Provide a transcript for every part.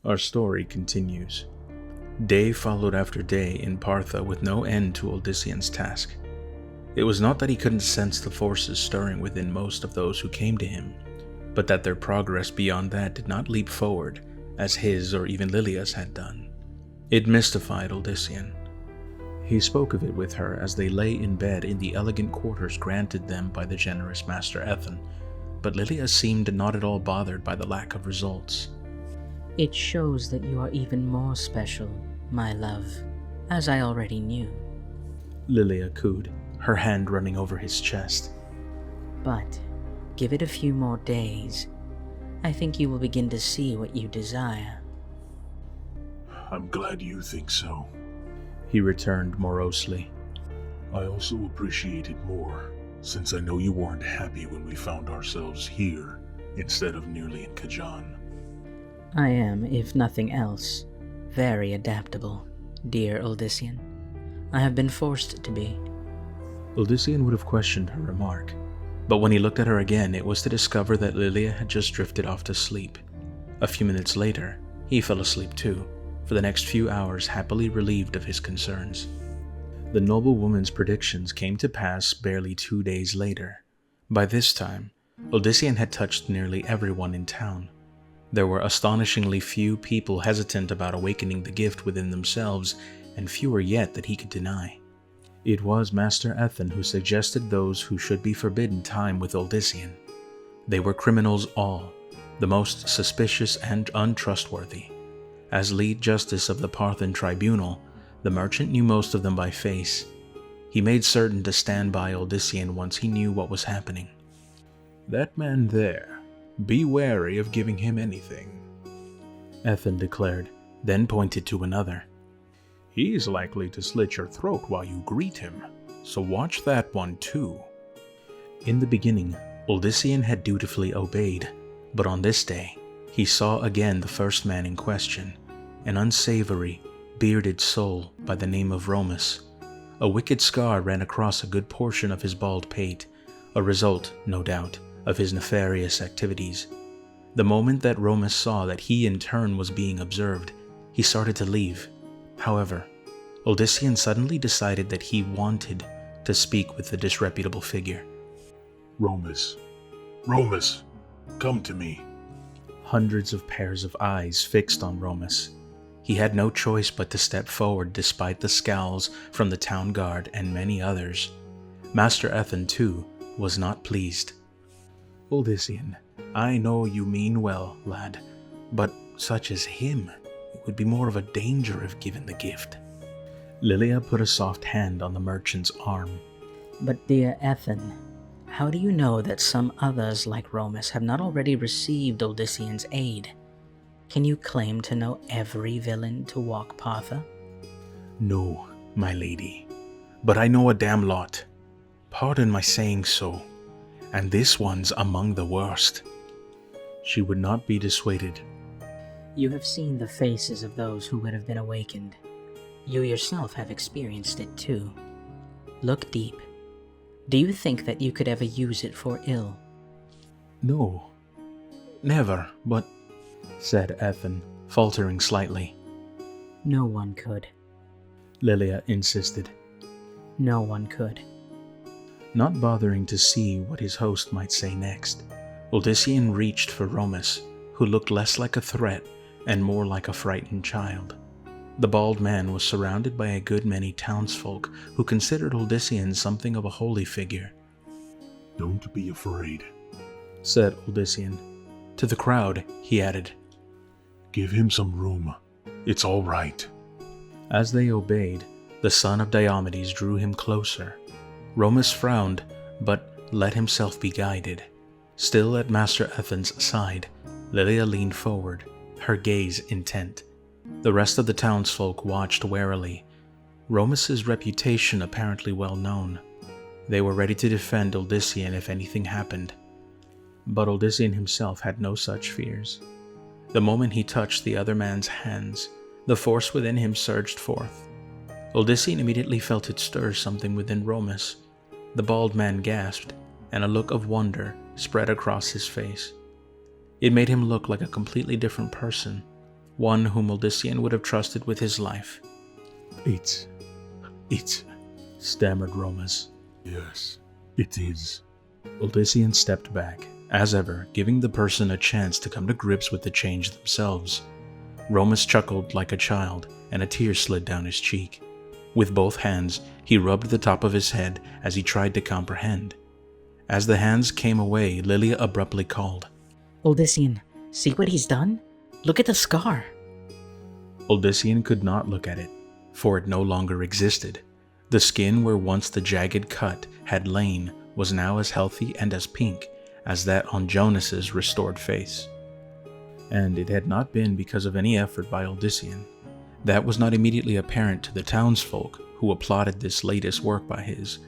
Our story continues. Day followed after day in Partha with no end to Odyssean's task. It was not that he couldn't sense the forces stirring within most of those who came to him, but that their progress beyond that did not leap forward as his or even Lilia's had done. It mystified Odyssean. He spoke of it with her as they lay in bed in the elegant quarters granted them by the generous Master Ethan, but Lilia seemed not at all bothered by the lack of results. It shows that you are even more special, my love, as I already knew. Lilia cooed, her hand running over his chest. But give it a few more days. I think you will begin to see what you desire. I'm glad you think so. He returned morosely. I also appreciate it more, since I know you weren't happy when we found ourselves here, instead of nearly in Kajan. I am, if nothing else, very adaptable, dear Odyssean. I have been forced to be. Odyssean would have questioned her remark, but when he looked at her again, it was to discover that Lilia had just drifted off to sleep. A few minutes later, he fell asleep too, for the next few hours happily relieved of his concerns. The noble woman's predictions came to pass barely 2 days later. By this time, Odyssean had touched nearly everyone in town. There were astonishingly few people hesitant about awakening the gift within themselves, and fewer yet that he could deny. It was Master Ethan who suggested those who should be forbidden time with Odyssean. They were criminals all, the most suspicious and untrustworthy. As lead justice of the Parthian tribunal, the merchant knew most of them by face. He made certain to stand by Odyssean once he knew what was happening. That man there, be wary of giving him anything, Ethan declared, then pointed to another. He's likely to slit your throat while you greet him, so watch that one too. In the beginning, Odyssean had dutifully obeyed, but on this day, he saw again the first man in question, an unsavory, bearded soul by the name of Romus. A wicked scar ran across a good portion of his bald pate, a result, no doubt, of his nefarious activities. The moment that Romus saw that he in turn was being observed, he started to leave. However, Odyssean suddenly decided that he wanted to speak with the disreputable figure. Romus, come to me. Hundreds of pairs of eyes fixed on Romus. He had no choice but to step forward despite the scowls from the town guard and many others. Master Ethan, too, was not pleased. Odyssean, I know you mean well, lad, but such as him, it would be more of a danger if given the gift. Lilia put a soft hand on the merchant's arm. But dear Ethan, how do you know that some others like Romus have not already received Odyssean's aid? Can you claim to know every villain to walk Partha? No, my lady, but I know a damn lot. Pardon my saying so, and this one's among the worst. She would not be dissuaded. You have seen the faces of those who would have been awakened. You yourself have experienced it too. Look deep. Do you think that you could ever use it for ill? No, never, but... said Ethan, faltering slightly. No one could. Lilia insisted. No one could. Not bothering to see what his host might say next, Odyssean reached for Romus, who looked less like a threat and more like a frightened child. The bald man was surrounded by a good many townsfolk who considered Odyssean something of a holy figure. Don't be afraid, said Odyssean. To the crowd, he added, give him some room. It's all right. As they obeyed, the son of Diomedes drew him closer. Romus frowned, but let himself be guided. Still at Master Ethan's side, Lilia leaned forward, her gaze intent. The rest of the townsfolk watched warily, Romus's reputation apparently well known. They were ready to defend Odyssean if anything happened. But Odyssean himself had no such fears. The moment he touched the other man's hands, the force within him surged forth. Odyssean immediately felt it stir something within Romus. The bald man gasped, and a look of wonder spread across his face. It made him look like a completely different person, one whom Odyssean would have trusted with his life. It's... stammered Romus. yes, it is. Odyssean stepped back, as ever, giving the person a chance to come to grips with the change themselves. Romus chuckled like a child, and a tear slid down his cheek. With both hands, he rubbed the top of his head as he tried to comprehend. As the hands came away, Lilia abruptly called, Odyssean, see what he's done? Look at the scar. Odyssean could not look at it, for it no longer existed. The skin where once the jagged cut had lain was now as healthy and as pink as that on Jonas's restored face. And it had not been because of any effort by Odyssean. That was not immediately apparent to the townsfolk who applauded this latest work by his.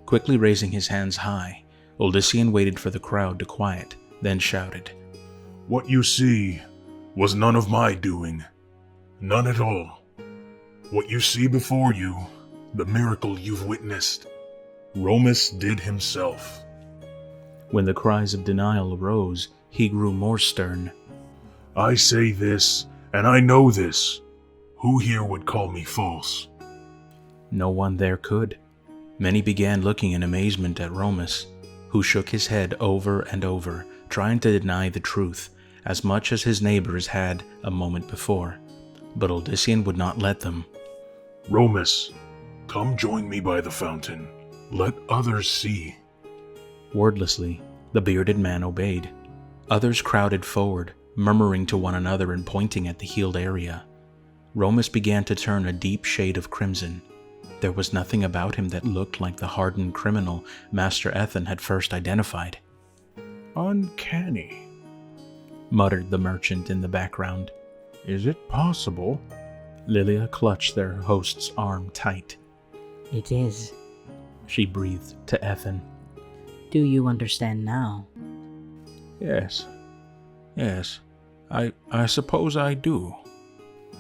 Quickly raising his hands high, Odyssean waited for the crowd to quiet, then shouted, What you see was none of my doing. None at all. What you see before you, the miracle you've witnessed, Romus did himself. When the cries of denial arose, he grew more stern. I say this, and I know this. Who here would call me false? No one there could. Many began looking in amazement at Romus, who shook his head over and over, trying to deny the truth, as much as his neighbors had a moment before. But Odyssean would not let them. Romus, come join me by the fountain. Let others see. Wordlessly, the bearded man obeyed. Others crowded forward, murmuring to one another and pointing at the healed area. Romus began to turn a deep shade of crimson. There was nothing about him that looked like the hardened criminal Master Ethan had first identified. Uncanny, muttered the merchant in the background. Is it possible? Lilia clutched their host's arm tight. It is. She breathed to Ethan. Do you understand now? Yes. I suppose I do.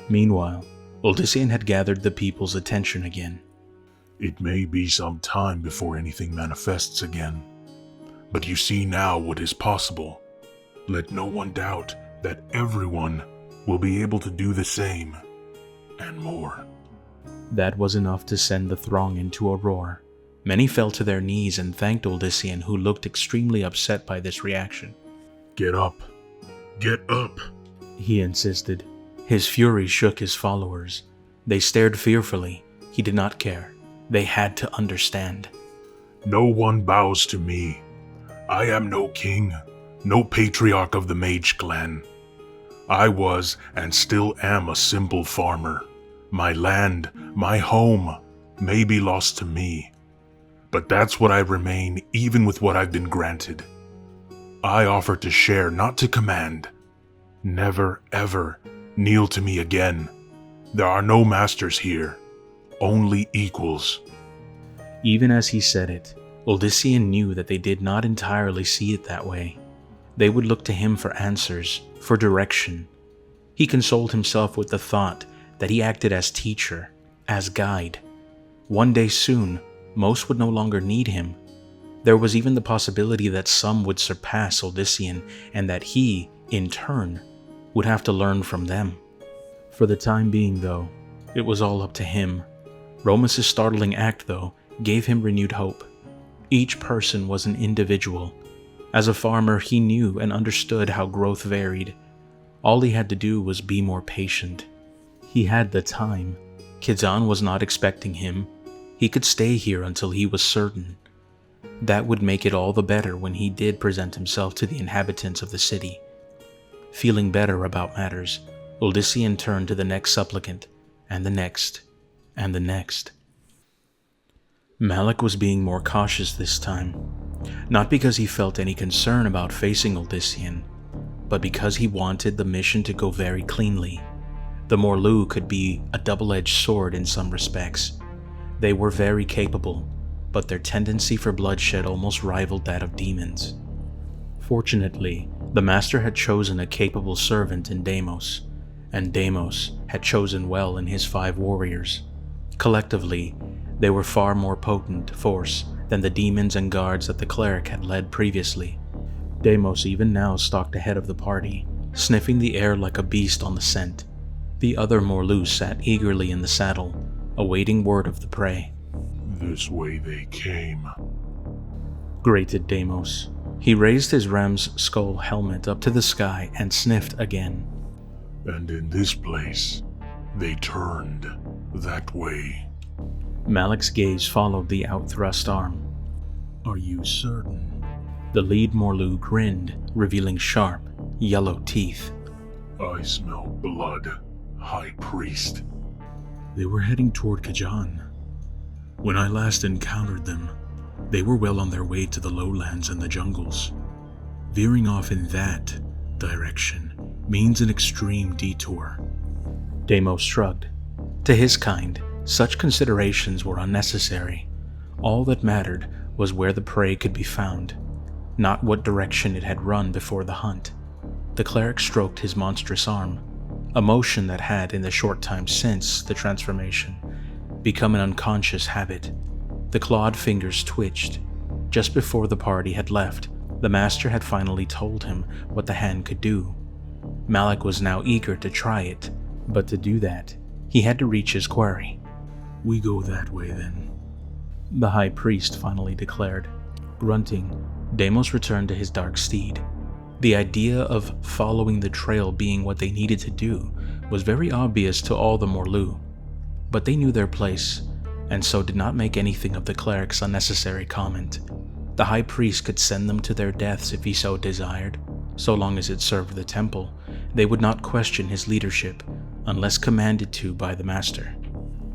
Meanwhile, Odyssean had gathered the people's attention again. It may be some time before anything manifests again, but you see now what is possible. Let no one doubt that everyone will be able to do the same, and more. That was enough to send the throng into a roar. Many fell to their knees and thanked Odyssean, who looked extremely upset by this reaction. Get up! Get up! He insisted. His fury shook his followers. They stared fearfully. He did not care. They had to understand. No one bows to me. I am no king, no patriarch of the Mage clan. I was and still am a simple farmer. My land, my home, may be lost to me. But that's what I remain even with what I've been granted. I offer to share, not to command. Never, ever kneel to me again. There are no masters here, only equals. Even as he said it, Odyssean knew that they did not entirely see it that way. They would look to him for answers, for direction. He consoled himself with the thought that he acted as teacher, as guide. One day soon, most would no longer need him. There was even the possibility that some would surpass Odyssean, and that he, in turn, would have to learn from them. For the time being, though, it was all up to him. Romus's startling act, though, gave him renewed hope. Each person was an individual. As a farmer, he knew and understood how growth varied. All he had to do was be more patient. He had the time. Kizan was not expecting him. He could stay here until he was certain. That would make it all the better when he did present himself to the inhabitants of the city. Feeling better about matters, Odyssean turned to the next supplicant, and the next, and the next. Malak was being more cautious this time, not because he felt any concern about facing Odyssean, but because he wanted the mission to go very cleanly. The Morlu could be a double-edged sword in some respects. They were very capable, but their tendency for bloodshed almost rivaled that of demons. Fortunately, the master had chosen a capable servant in Deimos, and Deimos had chosen well in his 5 warriors. Collectively, they were far more potent force than the demons and guards that the cleric had led previously. Deimos even now stalked ahead of the party, sniffing the air like a beast on the scent. The other Morlu sat eagerly in the saddle, awaiting word of the prey. This way they came. Grated Deimos. He raised his ram's skull helmet up to the sky and sniffed again. And in this place, they turned that way. Malik's gaze followed the outthrust arm. Are you certain? The lead Morlu grinned, revealing sharp, yellow teeth. I smell blood, High Priest. They were heading toward Kajan. When I last encountered them, they were well on their way to the lowlands and the jungles. Veering off in that direction means an extreme detour. Deimos shrugged. To his kind, such considerations were unnecessary. All that mattered was where the prey could be found, not what direction it had run before the hunt. The cleric stroked his monstrous arm, a motion that had, in the short time since the transformation, become an unconscious habit. The clawed fingers twitched. Just before the party had left, the master had finally told him what the hand could do. Malik was now eager to try it, but to do that, he had to reach his quarry. We go that way then, the high priest finally declared. Grunting, Deimos returned to his dark steed. The idea of following the trail being what they needed to do was very obvious to all the Morlu, but they knew their place, and so did not make anything of the cleric's unnecessary comment. The high priest could send them to their deaths if he so desired. So long as it served the temple, they would not question his leadership, unless commanded to by the master.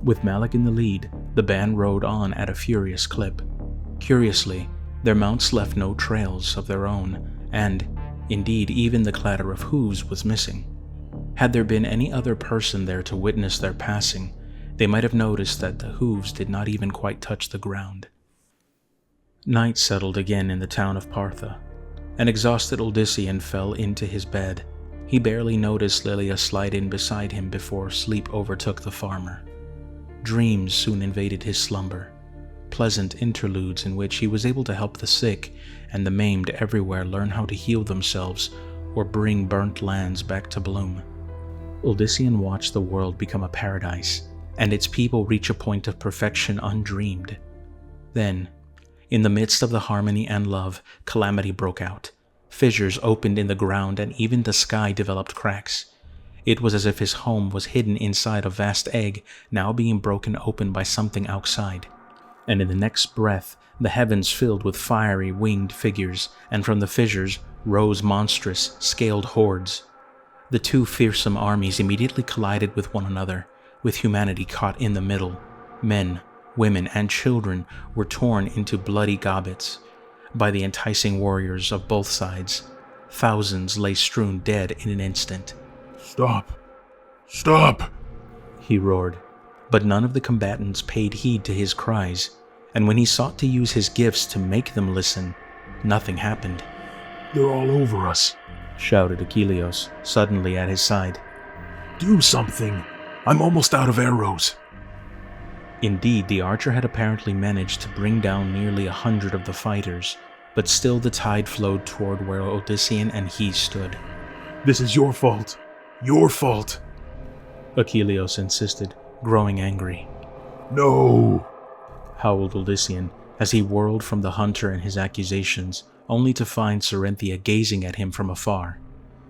With Malik in the lead, the band rode on at a furious clip. Curiously, their mounts left no trails of their own, and, indeed, even the clatter of hooves was missing. Had there been any other person there to witness their passing, they might have noticed that the hooves did not even quite touch the ground. Night settled again in the town of Partha. An exhausted Odyssean fell into his bed. He barely noticed Lilia slide in beside him before sleep overtook the farmer. Dreams soon invaded his slumber, pleasant interludes in which he was able to help the sick and the maimed everywhere learn how to heal themselves or bring burnt lands back to bloom. Odyssean watched the world become a paradise, and its people reach a point of perfection undreamed. Then, in the midst of the harmony and love, calamity broke out. Fissures opened in the ground and even the sky developed cracks. It was as if his home was hidden inside a vast egg now being broken open by something outside. And in the next breath, the heavens filled with fiery winged figures, and from the fissures rose monstrous, scaled hordes. The two fearsome armies immediately collided with one another, with humanity caught in the middle. Men, women, and children were torn into bloody gobbets by the enticing warriors of both sides. Thousands lay strewn dead in an instant. Stop! Stop! He roared, but none of the combatants paid heed to his cries, and when he sought to use his gifts to make them listen, nothing happened. They're all over us, shouted Achilleos, suddenly at his side. Do something! I'm almost out of arrows. Indeed, the archer had apparently managed to bring down nearly 100 of the fighters, but still the tide flowed toward where Odyssean and he stood. This is your fault. Your fault, Achilleos insisted, growing angry. No, howled Odyssean as he whirled from the hunter and his accusations, only to find Cerynthia gazing at him from afar.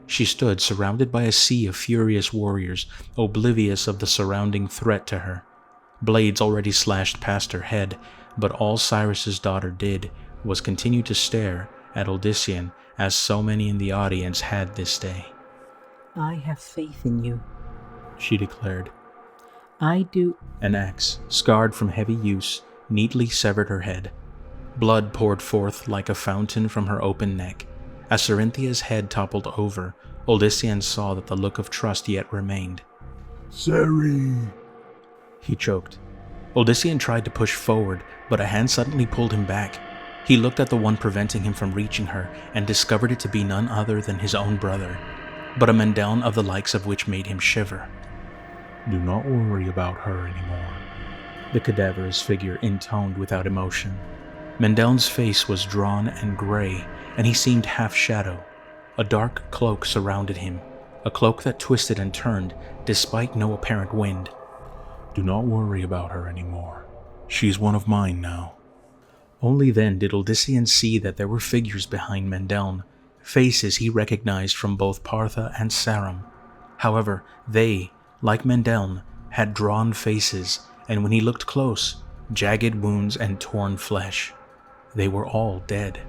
She stood surrounded by a sea of furious warriors, oblivious of the surrounding threat to her. Blades already slashed past her head, but all Cyrus's daughter did was continue to stare at Odyssean, as so many in the audience had this day. I have faith in you, she declared. I do. An axe, scarred from heavy use, neatly severed her head. Blood poured forth like a fountain from her open neck. As Cerynthia's head toppled over, Odyssean saw that the look of trust yet remained. Ceri, he choked. Odyssean tried to push forward, but a hand suddenly pulled him back. He looked at the one preventing him from reaching her and discovered it to be none other than his own brother, but a Mendeln of the likes of which made him shiver. Do not worry about her anymore, the cadaverous figure intoned without emotion. Mendeln's face was drawn and gray, and he seemed half shadow. A dark cloak surrounded him, a cloak that twisted and turned despite no apparent wind. Do not worry about her anymore. She's one of mine now. Only then did Odyssean see that there were figures behind Mendeln, faces he recognized from both Partha and Sarum. However, they, like Mendeln, had drawn faces, and when he looked close, jagged wounds and torn flesh. They were all dead.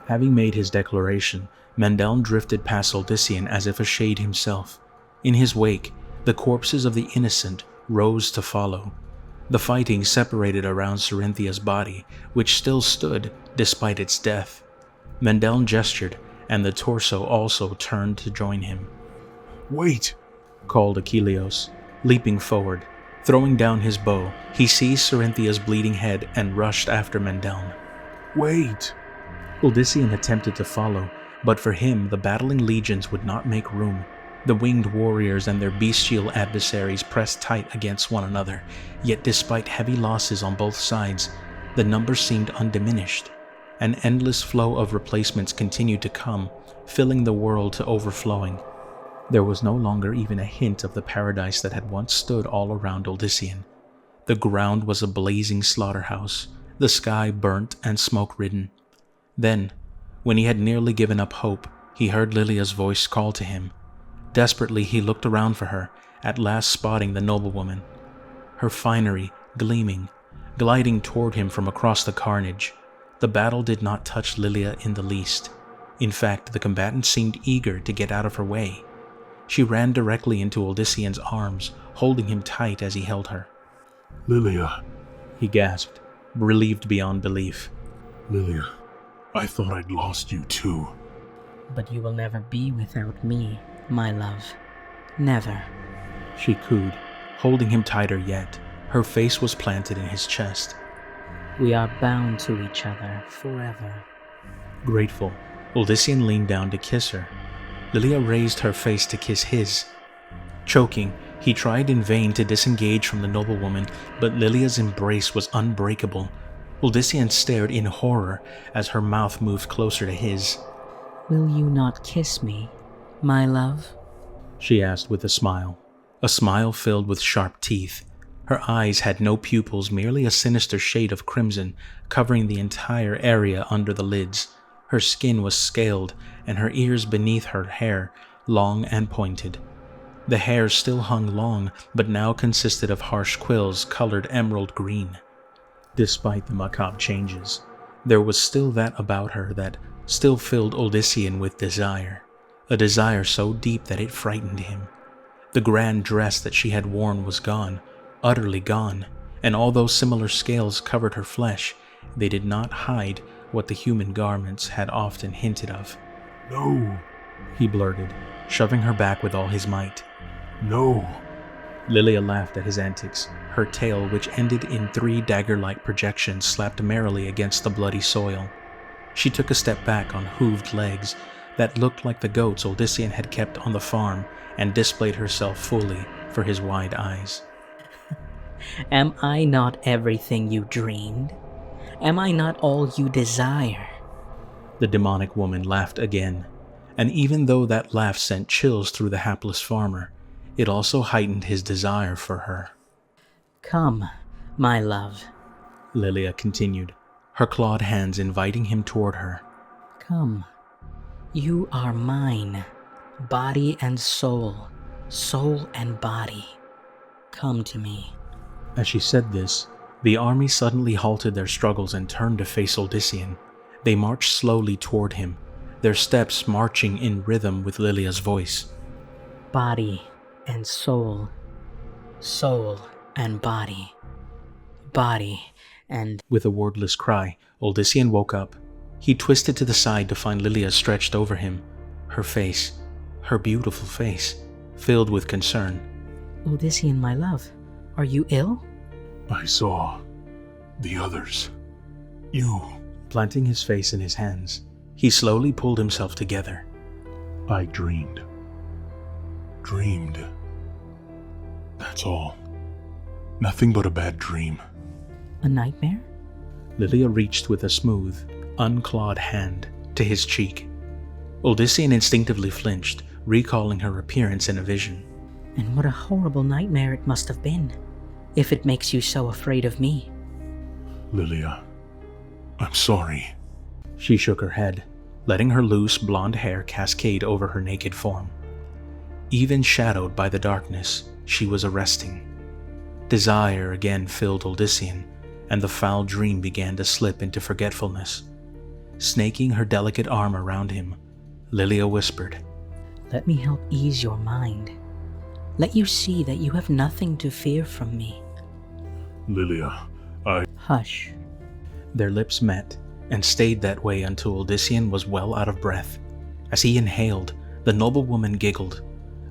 Having made his declaration, Mendeln drifted past Odyssean as if a shade himself. In his wake, the corpses of the innocent rose to follow. The fighting separated around Cerinthia's body, which still stood despite its death. Mendeln gestured, and the torso also turned to join him. Wait, called Achilleos, leaping forward. Throwing down his bow, he seized Cerinthia's bleeding head and rushed after Mendeln. Wait! Odyssean attempted to follow, but for him the battling legions would not make room. The winged warriors and their bestial adversaries pressed tight against one another, yet despite heavy losses on both sides, the numbers seemed undiminished. An endless flow of replacements continued to come, filling the world to overflowing. There was no longer even a hint of the paradise that had once stood all around Odyssean. The ground was a blazing slaughterhouse, the sky burnt and smoke-ridden. Then, when he had nearly given up hope, he heard Lilia's voice call to him. Desperately he looked around for her, at last spotting the noblewoman. Her finery gleaming, gliding toward him from across the carnage. The battle did not touch Lilia in the least. In fact, the combatants seemed eager to get out of her way. She ran directly into Odyssean's arms, holding him tight as he held her. Lilia, he gasped, relieved beyond belief. Lilia, I thought I'd lost you too. But you will never be without me, my love. Never. She cooed, holding him tighter yet. Her face was planted in his chest. We are bound to each other forever. Grateful, Odyssean leaned down to kiss her. Lilia raised her face to kiss his. Choking, he tried in vain to disengage from the noblewoman, but Lilia's embrace was unbreakable. Odyssean stared in horror as her mouth moved closer to his. Will you not kiss me, my love? She asked with a smile filled with sharp teeth. Her eyes had no pupils, merely a sinister shade of crimson covering the entire area under the lids. Her skin was scaled, and her ears beneath her hair long and pointed. The hair still hung long, but now consisted of harsh quills colored emerald green. Despite the macabre changes, there was still that about her that still filled Odyssean with desire, a desire so deep that it frightened him. The grand dress that she had worn was gone, utterly gone, and although similar scales covered her flesh, they did not hide what the human garments had often hinted of. No, he blurted, shoving her back with all his might. No. Lilia laughed at his antics. Her tail, which ended in 3 dagger-like projections, slapped merrily against the bloody soil. She took a step back on hooved legs that looked like the goats Odyssean had kept on the farm and displayed herself fully for his wide eyes. Am I not everything you dreamed? Am I not all you desire? The demonic woman laughed again, and even though that laugh sent chills through the hapless farmer, it also heightened his desire for her. Come, my love, Lilia continued, her clawed hands inviting him toward her. Come. You are mine, body and soul, soul and body. Come to me. As she said this, the army suddenly halted their struggles and turned to face Odyssean. They marched slowly toward him, their steps marching in rhythm with Lilia's voice. Body and soul, soul and body, body and... With a wordless cry, Odyssean woke up. He twisted to the side to find Lilia stretched over him, her face, her beautiful face, filled with concern. Odyssean, my love, are you ill? I saw the others. You. Planting his face in his hands, he slowly pulled himself together. I dreamed. That's all. Nothing but a bad dream. A nightmare? Lilia reached with a smooth, unclawed hand to his cheek. Odyssean instinctively flinched, recalling her appearance in a vision. And what a horrible nightmare it must have been, if it makes you so afraid of me. Lilia, I'm sorry. She shook her head, letting her loose blonde hair cascade over her naked form. Even shadowed by the darkness, she was arresting. Desire again filled Odyssean, and the foul dream began to slip into forgetfulness. Snaking her delicate arm around him, Lilia whispered, Let me help ease your mind. Let you see that you have nothing to fear from me. Lilia, Hush. Their lips met and stayed that way until Odyssean was well out of breath. As he inhaled, the noblewoman giggled,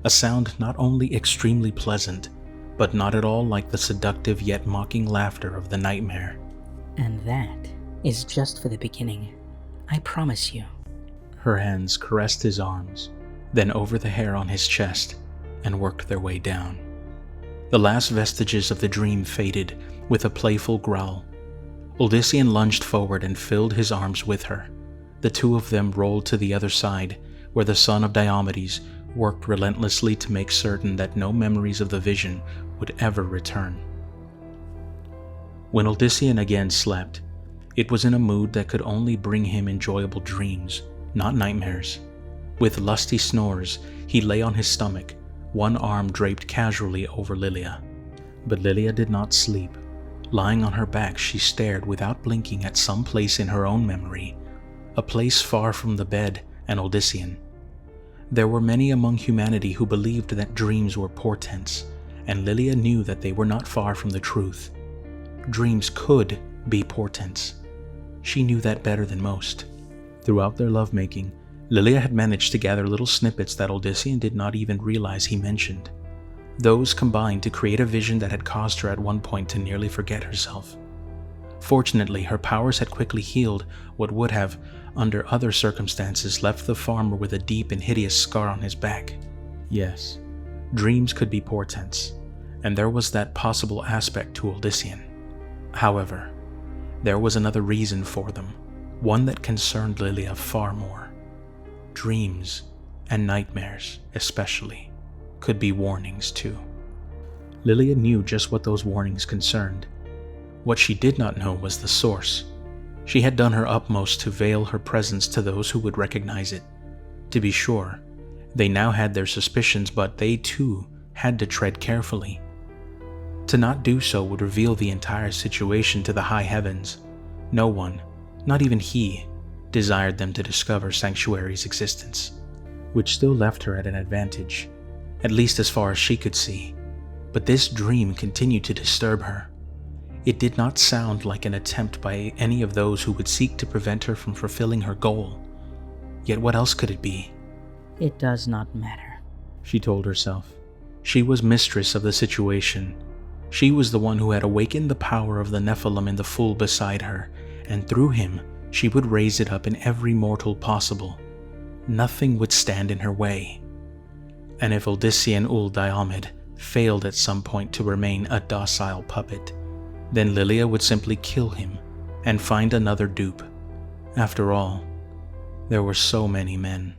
a sound not only extremely pleasant, but not at all like the seductive yet mocking laughter of the nightmare. And that is just for the beginning. I promise you. Her hands caressed his arms, then over the hair on his chest, and worked their way down. The last vestiges of the dream faded with a playful growl. Odyssean lunged forward and filled his arms with her. The two of them rolled to the other side, where the son of Diomedes worked relentlessly to make certain that no memories of the vision would ever return. When Odyssean again slept, it was in a mood that could only bring him enjoyable dreams, not nightmares. With lusty snores, he lay on his stomach, one arm draped casually over Lilia. But Lilia did not sleep. Lying on her back, she stared without blinking at some place in her own memory, a place far from the bed and Odyssean. There were many among humanity who believed that dreams were portents, and Lilia knew that they were not far from the truth. Dreams could be portents. She knew that better than most. Throughout their lovemaking, Lilia had managed to gather little snippets that Odyssean did not even realize he mentioned. Those combined to create a vision that had caused her at one point to nearly forget herself. Fortunately, her powers had quickly healed what would have, under other circumstances, left the farmer with a deep and hideous scar on his back. Yes, dreams could be portents, and there was that possible aspect to Odyssean. However, there was another reason for them, one that concerned Lilia far more. Dreams, and nightmares especially, could be warnings too. Lilia knew just what those warnings concerned. What she did not know was the source. She had done her utmost to veil her presence to those who would recognize it. To be sure, they now had their suspicions, but they too had to tread carefully. To not do so would reveal the entire situation to the high heavens. No one, not even he, desired them to discover Sanctuary's existence, which still left her at an advantage, at least as far as she could see. But this dream continued to disturb her. It did not sound like an attempt by any of those who would seek to prevent her from fulfilling her goal. Yet what else could it be? It does not matter, she told herself. She was mistress of the situation. She was the one who had awakened the power of the Nephilim in the fool beside her, and through him she would raise it up in every mortal possible. Nothing would stand in her way. And if Odyssean ul Diomed failed at some point to remain a docile puppet, then Lilia would simply kill him and find another dupe. After all, there were so many men.